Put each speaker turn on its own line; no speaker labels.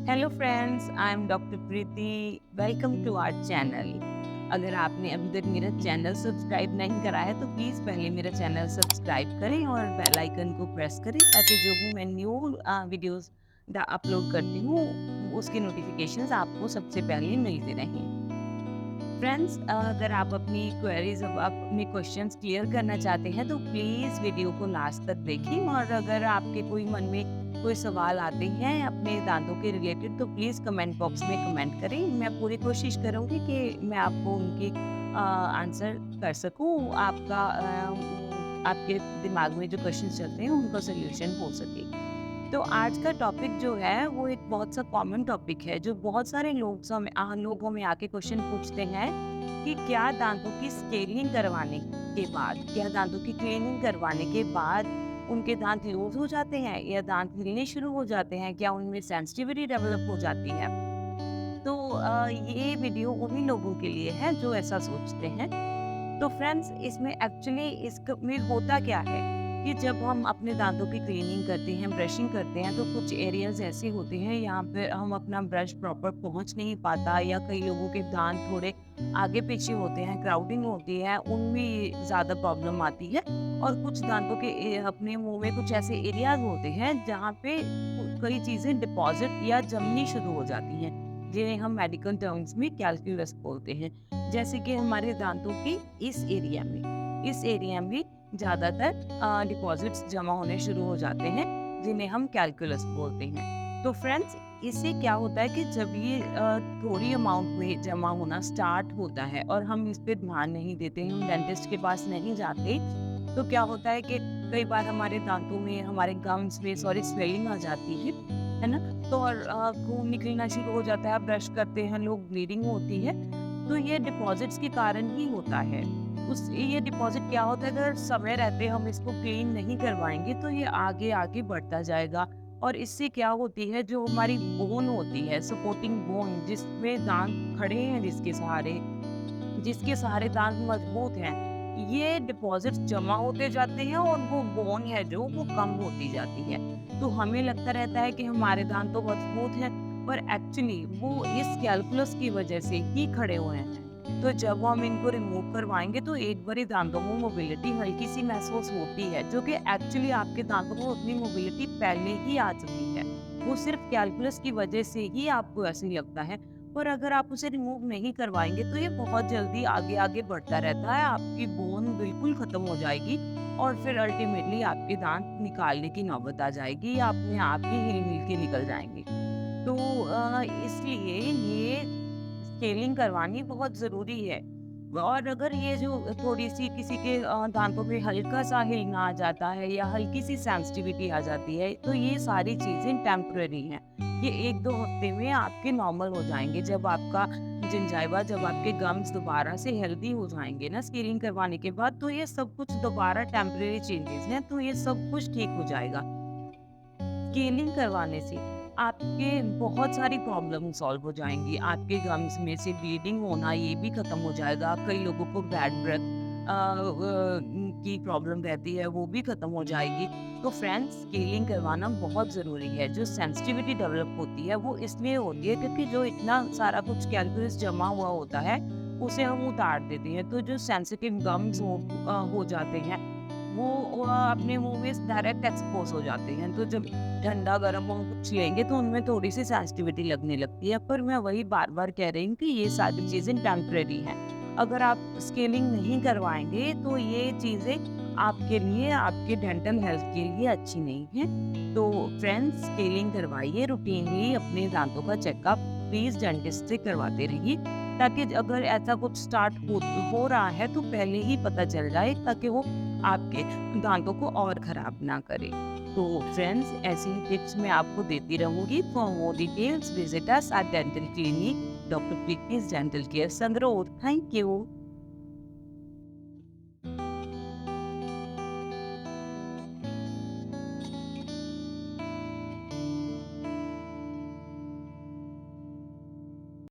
Hello friends, I am doctor Preeti. Welcome to our channel. अगर आपने अभी तक मेरा चैनल सब्सक्राइब नहीं करा है तो प्लीज़ पहले मेरा चैनल सब्सक्राइब करें और बेल आइकन को प्रेस करें ताकि जो भी मैं न्यू वीडियोस अपलोड करती हूँ उसकी नोटिफिकेशंस आपको सबसे पहले मिलते रहें। फ्रेंड्स, अगर आप अपनी क्वेरीज आप अपने क्वेश्चंस क्लियर करना चाहते हैं तो प्लीज़ वीडियो को लास्ट तक देखें, और अगर आपके कोई मन में कोई सवाल आते हैं अपने दांतों के रिलेटेड तो प्लीज़ कमेंट बॉक्स में कमेंट करें। मैं पूरी कोशिश करूंगी कि मैं आपको उनकी आंसर कर सकूं। आपके दिमाग में जो क्वेश्चन चलते हैं उनका सोल्यूशन हो सके। तो आज का टॉपिक जो है वो एक बहुत सा कॉमन टॉपिक है जो बहुत सारे लोगों में आके क्वेश्चन पूछते हैं कि क्या दांतों की क्लीनिंग करवाने के बाद उनके दांत लूज हो जाते हैं या दांत हिलने शुरू हो जाते हैं, क्या उनमें सेंसिटिविटी डेवलप हो जाती है। तो ये वीडियो उन्हीं लोगों के लिए है जो ऐसा सोचते हैं। तो फ्रेंड्स, इसमें एक्चुअली इसमें होता क्या है कि जब हम अपने दांतों की क्लीनिंग करते हैं, ब्रशिंग करते हैं, तो कुछ एरियाज ऐसे होते हैं यहाँ पे हम अपना ब्रश प्रॉपर पहुंच नहीं पाता, या कई लोगों के दांत थोड़े आगे पीछे होते हैं, क्राउडिंग होती है, उनमें ज़्यादा प्रॉब्लम आती है। और कुछ दांतों के अपने मुंह में कुछ ऐसे एरियाज होते हैं जहाँ पे कई चीज़ें डिपॉजिट या जमनी शुरू हो जाती हैं, जिन्हें हम मेडिकल टर्म्स में कैल्कुलस बोलते हैं। जैसे कि हमारे दांतों की इस एरिया में ज़्यादातर डिपॉजिट्स जमा होने शुरू हो जाते हैं, जिन्हें हम कैलकुलस बोलते हैं। तो फ्रेंड्स, इससे क्या होता है कि जब ये थोड़ी अमाउंट में जमा होना स्टार्ट होता है और हम इस पे ध्यान नहीं देते, हम डेंटिस्ट के पास नहीं जाते, तो क्या होता है कि कई बार हमारे दांतों में, हमारे गम्स में स्वेलिंग आ जाती है ना। तो और खून निकलना शुरू हो जाता है, ब्रश करते हैं लोग, ब्लीडिंग होती है। तो ये डिपॉजिट्स के कारण ही होता है। ये डिपॉजिट क्या होता है, अगर समय रहते हम इसको क्लीन नहीं करवाएंगे तो ये आगे आगे बढ़ता जाएगा। और इससे क्या होती है, जो हमारी बोन होती है, सपोर्टिंग बोन, जिसमें दांत खड़े हैं, जिसके सहारे दांत मजबूत हैं, ये डिपॉजिट्स जमा होते जाते हैं और वो बोन है जो वो कम होती जाती है। तो हमें लगता रहता है कि हमारे दांत तो मजबूत हैं, पर एक्चुअली वो इस कैलकुलस की वजह से ही खड़े हुए हैं। तो जब हम इनको रिमूव करवाएंगे तो एक बारी दांतों में मोबिलिटी हल्की सी महसूस होती है, जो कि एक्चुअली आपके दांतों में उतनी मोबिलिटी पहले ही आ चुकी है। वो सिर्फ कैलकुलस की वजह से ही आपको ऐसे लगता है। पर अगर आप उसे रिमूव नहीं करवाएंगे तो ये बहुत जल्दी आगे आगे बढ़ता रहता है, आपकी बोन बिल्कुल खत्म हो जाएगी और फिर अल्टीमेटली आपके दांत निकालने की नौबत आ जाएगी या अपने आप ही हिल मिल के निकल जाएंगे। तो इसलिए ये स्केलिंग करवानी बहुत ज़रूरी है। और अगर ये जो थोड़ी-सी किसी के दाँतों पे हल्का-सा हिलना आ जाता है या हल्की-सी सेंसिटिविटी आ जाती है, तो ये सारी चीज़ें टेम्परेरी हैं। ये 1-2 हफ्ते में आपके नॉर्मल हो जाएँगे। जब आपके गम्स दोबारा से हेल्दी हो जाएँगे ना स्केलिंग करवाने के बाद, तो ये सब कुछ दोबारा टेम्परेरी चेंजेज़ हैं, तो ये सब कुछ ठीक हो जाएगा। स्केलिंग करवाने से आपके बहुत सारी प्रॉब्लम सॉल्व हो जाएंगी। आपके गम्स में से ब्लीडिंग होना ये भी खत्म हो जाएगा। कई लोगों को बैड ब्रेथ की प्रॉब्लम रहती है, वो भी खत्म हो जाएगी। तो फ्रेंड्स, स्केलिंग करवाना बहुत ज़रूरी है। जो सेंसिटिविटी डेवलप होती है वो इसलिए होती है क्योंकि जो इतना सारा कुछ कैलकुलस जमा हुआ होता है उसे हम उतार देते हैं। तो जो सेंसिटिव गम्स हो जाते हैं वो अपने मुंह में डायरेक्ट एक्सपोज हो जाते हैं। तो जब ठंडा गर्म हम कुछ लेंगे तो उनमें थोड़ी सी सेंसिटिविटी लगने लगती है। पर मैं वही बार बार कह रही हूँ कि ये सारी चीज़ें टेम्परेरी हैं। अगर आप स्केलिंग नहीं करवाएंगे तो ये चीज़ें आपके लिए, आपके डेंटल हेल्थ के लिए अच्छी नहीं है। तो फ्रेंड्स, स्केलिंग करवाइए, रूटीनली अपने दांतों का चेकअप प्लीज़ डेंटिस्ट से करवाते रहिए, ताकि अगर ऐसा कुछ स्टार्ट हो रहा है तो पहले ही पता चल जाए, ताकि वो आपके दांतों को और खराब ना करे। तो फ्रेंड्स, ऐसी ही टिप्स मैं आपको देती रहूंगी। For more details visit us at dental clinic doctor Preeti's dental care, संगरोध। Thank you.